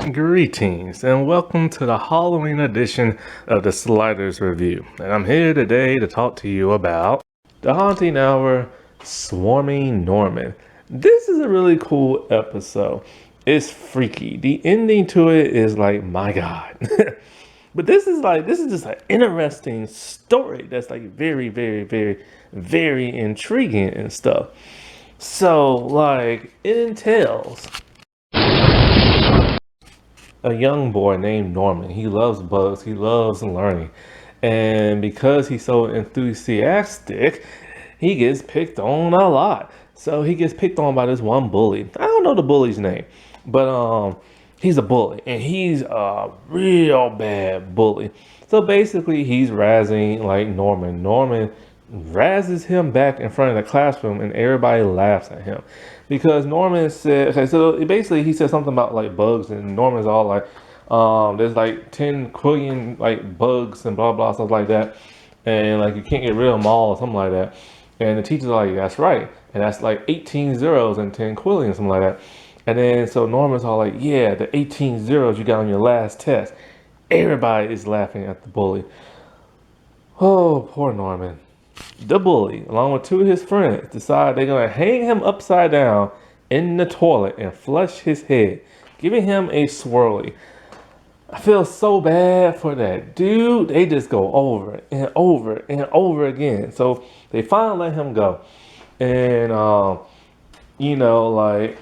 Greetings and welcome to the Halloween edition of the Sliders Review. And I'm here today to talk to you about The Haunting Hour, Swarming Norman. This is a really cool episode. It's freaky. The ending to it is like, my God. But this is just an interesting story that's like very, very, very, very intriguing and stuff. So like it entails a young boy named Norman. He loves bugs, he loves learning. And because he's so enthusiastic, he gets picked on a lot. So he gets picked on by this one bully. I don't know the bully's name, but he's a bully and he's a real bad bully. So basically he's razzing like Norman. Norman razzes him back in front of the classroom and everybody laughs at him because Norman said, okay, so basically he said something about like bugs and Norman's all like, there's like 10 quillion like bugs and blah blah stuff like that, and like you can't get rid of them all or something like that. And the teacher's like, that's right, and that's like 18 zeros and 10 quillion, something like that. And then so Norman's all like, yeah, the 18 zeros you got on your last test. Everybody is laughing at the bully. Oh, poor Norman. The bully, along with two of his friends, decide they're going to hang him upside down in the toilet and flush his head, giving him a swirly. I feel so bad for that dude. They just go over and over and over again. So they finally let him go. And, like,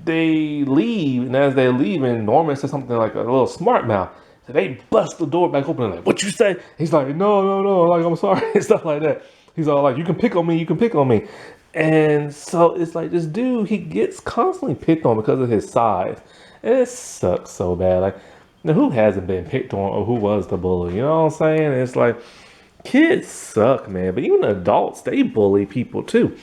they leave. And as they're leaving, Norman says something like a little smart mouth. So they bust the door back open and like, what you say? He's like, no, like, I'm sorry, and stuff like that. He's all like, you can pick on me. And so it's like this dude, he gets constantly picked on because of his size. And it sucks so bad. Like, now who hasn't been picked on or who was the bully? You know what I'm saying? It's like, kids suck, man. But even adults, they bully people too.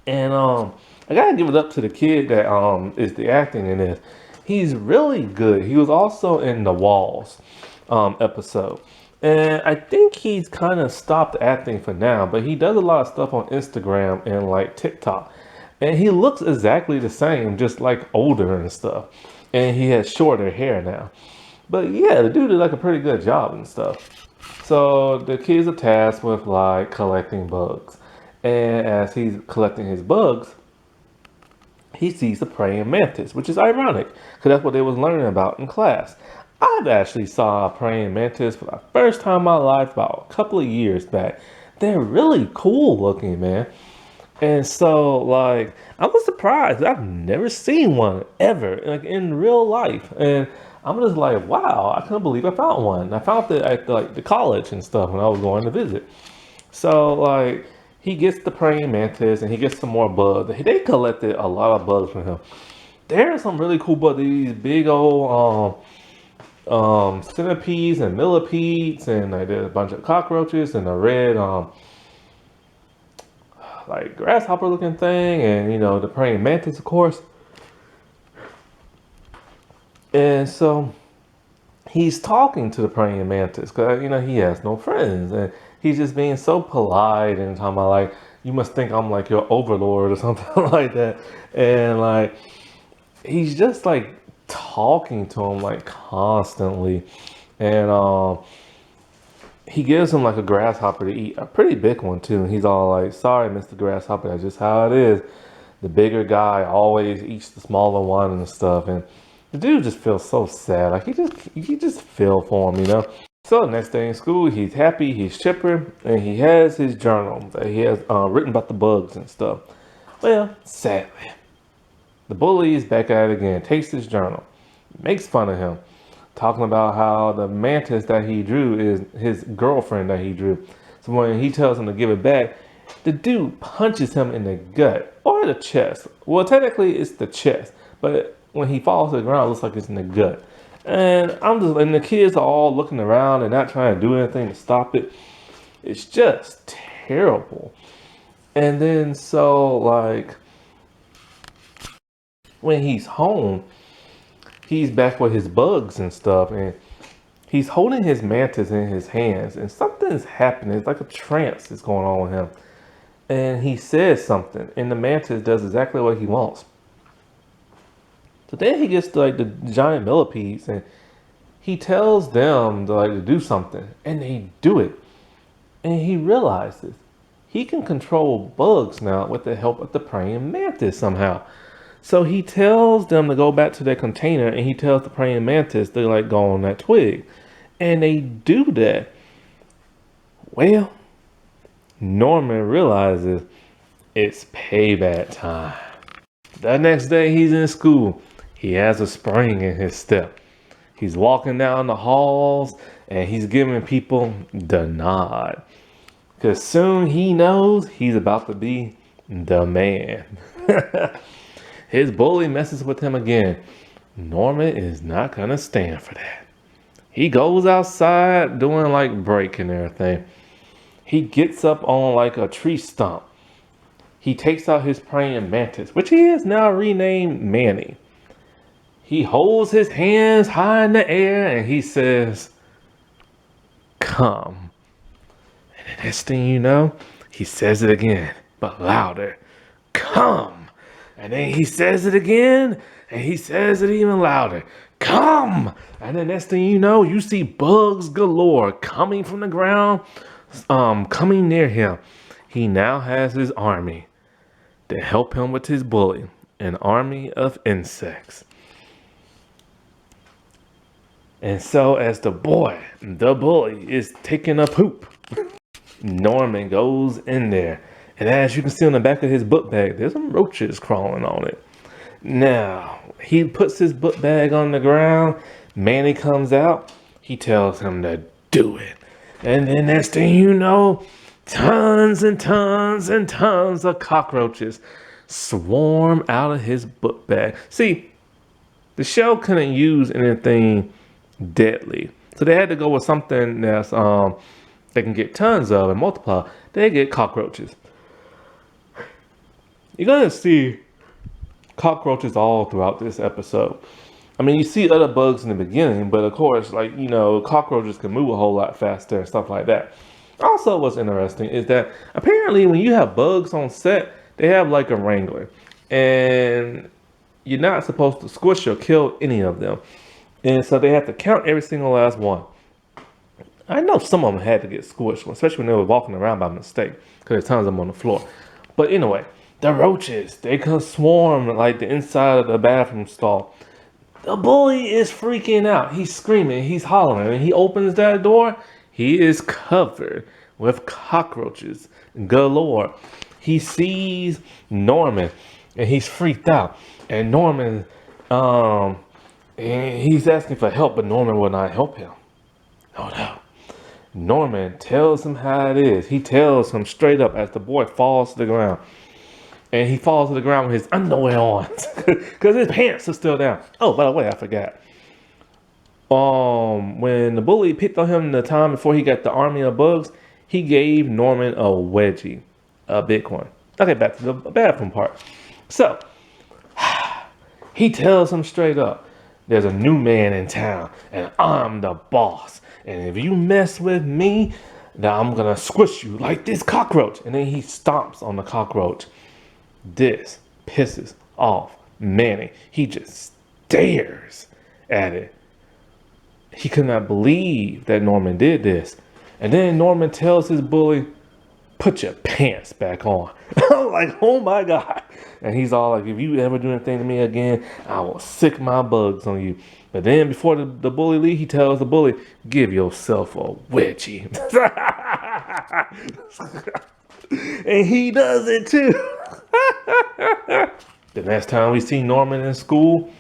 And I gotta give it up to the kid that is the acting in this. He's really good. He was also in the Walls episode. And I think he's kind of stopped acting for now, but he does a lot of stuff on Instagram and like TikTok. And he looks exactly the same, just like older and stuff. And he has shorter hair now. But yeah, the dude did like a pretty good job and stuff. So the kids are tasked with like collecting bugs. And as he's collecting his bugs, he sees the praying mantis, which is ironic because that's what they was learning about in class. I've actually saw a praying mantis for the first time in my life about a couple of years back. They're really cool looking, man. And so, like, I was surprised. I've never seen one ever, like in real life. And I'm just like, wow, I couldn't believe I found one. I found it at like the college and stuff when I was going to visit. So, like, he gets the praying mantis and he gets some more bugs. They collected a lot of bugs from him. There are some really cool bugs. These big old centipedes and millipedes, and like there's a bunch of cockroaches and a red like grasshopper looking thing, and the praying mantis, of course. And so he's talking to the praying mantis because he has no friends, and he's just being so polite and talking about like, you must think I'm like your overlord or something like that. And like he's just like talking to him like constantly. And he gives him like a grasshopper to eat, a pretty big one too. And he's all like, sorry, Mr. Grasshopper, that's just how it is. The bigger guy always eats the smaller one and stuff. And the dude just feels so sad. Like you just feel for him. So next day in school, he's happy, he's chipper, and he has his journal that he has written about the bugs and stuff. Well, sadly, the bully is back at it again, takes his journal, makes fun of him, talking about how the mantis that he drew is his girlfriend that he drew. So when he tells him to give it back, the dude punches him in the gut or the chest. Well, technically it's the chest, but when he falls to the ground, it looks like it's in the gut. And and the kids are all looking around and not trying to do anything to stop it. It's just terrible. And then so like when he's home, he's back with his bugs and stuff, and he's holding his mantis in his hands, and something's happening. It's like a trance is going on with him. And he says something, and the mantis does exactly what he wants. So then he gets to like the giant millipedes and he tells them to like to do something and they do it. And he realizes he can control bugs now with the help of the praying mantis somehow. So he tells them to go back to their container and he tells the praying mantis to like go on that twig. And they do that. Well, Norman realizes it's payback time. The next day he's in school. He has a spring in his step. He's walking down the halls and he's giving people the nod. Because soon he knows he's about to be the man. His bully messes with him again. Norman is not going to stand for that. He goes outside doing like break and everything. He gets up on like a tree stump. He takes out his praying mantis, which he is now renamed Manny. He holds his hands high in the air and he says, "Come." And the next thing you know, he says it again, but louder. "Come." And then he says it again, and he says it even louder. "Come." And the next thing you know, you see bugs galore coming from the ground, coming near him. He now has his army to help him with his bully, an army of insects. And so as the bully is taking a poop, Norman goes in there. And as you can see on the back of his book bag, there's some roaches crawling on it. Now, he puts his book bag on the ground. Manny comes out. He tells him to do it. And then next thing you know, tons and tons and tons of cockroaches swarm out of his book bag. See, the show couldn't use anything deadly. So they had to go with something that's they can get tons of and multiply. They get cockroaches. You're gonna see cockroaches all throughout this episode. I mean, you see other bugs in the beginning, but of course, like, you know, cockroaches can move a whole lot faster and stuff like that. Also, what's interesting is that apparently when you have bugs on set, they have like a wrangler. And you're not supposed to squish or kill any of them. And so they have to count every single last one. I know some of them had to get squished, especially when they were walking around by mistake, because there's tons of them on the floor. But anyway, the roaches, they can swarm like the inside of the bathroom stall. The bully is freaking out. He's screaming, he's hollering. When he opens that door, he is covered with cockroaches galore. He sees Norman and he's freaked out. And Norman, and he's asking for help, but Norman will not help him. No. Norman tells him how it is. He tells him straight up as the boy falls to the ground. And he falls to the ground with his underwear on because his pants are still down. Oh, by the way, I forgot. When the bully picked on him the time before he got the army of bugs, he gave Norman a wedgie, a big one. Okay, back to the bathroom part. So, he tells him straight up, there's a new man in town, and I'm the boss. And if you mess with me, now I'm gonna squish you like this cockroach. And then he stomps on the cockroach. This pisses off Manny. He just stares at it. He could not believe that Norman did this. And then Norman tells his bully, "Put your pants back on." I'm like, oh my God. And he's all like, if you ever do anything to me again, I will sick my bugs on you. But then before the bully leaves, he tells the bully, give yourself a wedgie. And he does it too. The next time we see Norman in school,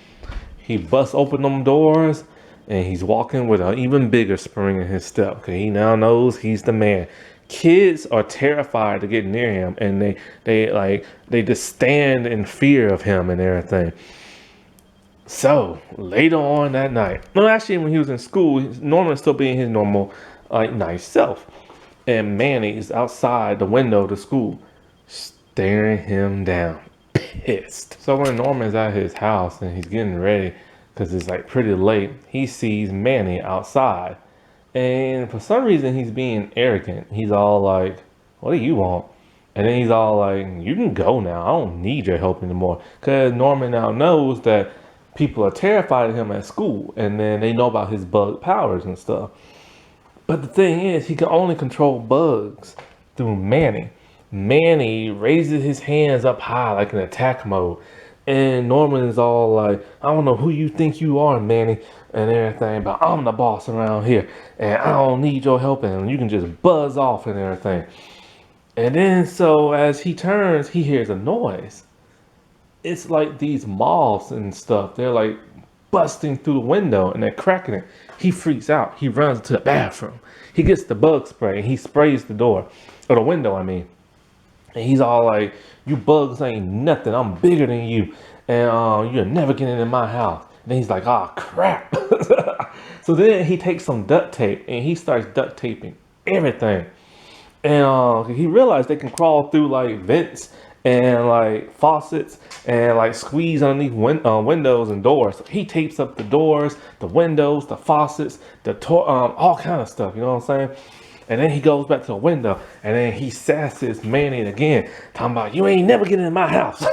he busts open them doors and he's walking with an even bigger spring in his step because he now knows he's the man. Kids are terrified to get near him, and they just stand in fear of him and everything. So later on that night, no, actually when he was in school, Norman's still being his normal, nice self, and Manny's outside the window of the school, staring him down, pissed. So when Norman's at his house and he's getting ready, because it's like pretty late, he sees Manny outside. And for some reason, he's being arrogant. He's all like, what do you want? And then he's all like, you can go now. I don't need your help anymore. Because Norman now knows that people are terrified of him at school, and then they know about his bug powers and stuff. But the thing is, he can only control bugs through Manny. Manny raises his hands up high like in attack mode. And Norman is all like, I don't know who you think you are, Manny, and everything, but I'm the boss around here. And I don't need your help, and you can just buzz off and everything. And then so as he turns, he hears a noise. It's like these moths and stuff. They're like busting through the window and they're cracking it. He freaks out. He runs to the bathroom. He gets the bug spray and he sprays the door, or the window, I mean. And he's all like, you bugs ain't nothing. I'm bigger than you. And you're never getting in my house. And then he's like, oh, crap. So then he takes some duct tape and he starts duct taping everything. And he realized they can crawl through like vents and like faucets and like squeeze underneath windows and doors. So he tapes up the doors, the windows, the faucets, all kind of stuff. You know what I'm saying? And then he goes back to the window and then he sasses Manny again, talking about, you ain't never getting in my house.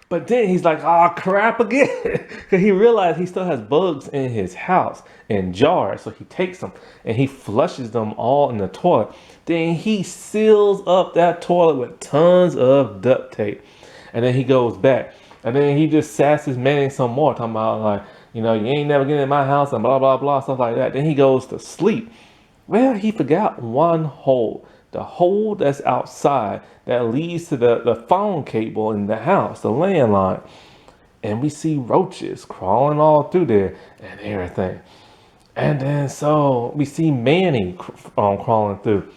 But then he's like, oh, crap again. Because he realized he still has bugs in his house in jars. So he takes them and he flushes them all in the toilet. Then he seals up that toilet with tons of duct tape. And then he goes back. And then he just sasses Manny some more, talking about like, you ain't never getting in my house and blah, blah, blah, stuff like that. Then he goes to sleep. Well, he forgot one hole. The hole that's outside that leads to the phone cable in the house, the landline. And we see roaches crawling all through there and everything. And then so we see Manny crawling through.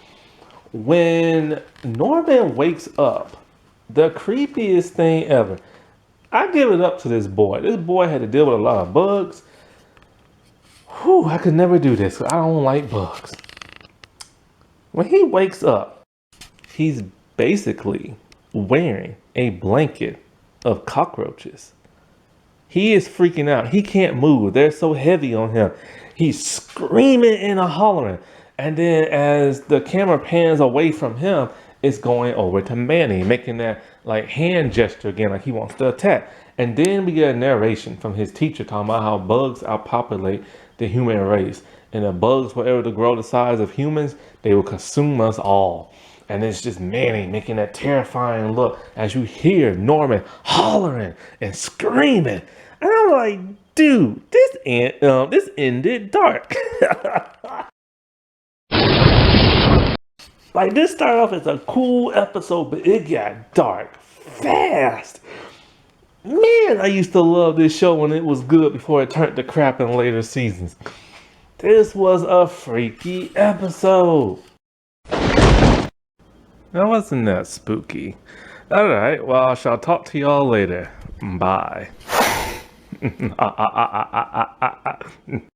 When Norman wakes up, the creepiest thing ever. I give it up to this boy. This boy had to deal with a lot of bugs. Whew, I could never do this. I don't like bugs. When he wakes up, he's basically wearing a blanket of cockroaches. He is freaking out. He can't move. They're so heavy on him. He's screaming and hollering. And then as the camera pans away from him, it's going over to Manny, making that like hand gesture again, like he wants to attack. And then we get a narration from his teacher talking about how bugs outpopulate the human race. And if bugs were able to grow the size of humans, they will consume us all. And it's just Manny making that terrifying look as you hear Norman hollering and screaming. And I'm like, dude, this ended dark. Like, this started off as a cool episode, but it got dark fast. Man, I used to love this show when it was good before it turned to crap in later seasons. This was a freaky episode. Now, wasn't that spooky? Alright, well, I shall talk to y'all later. Bye.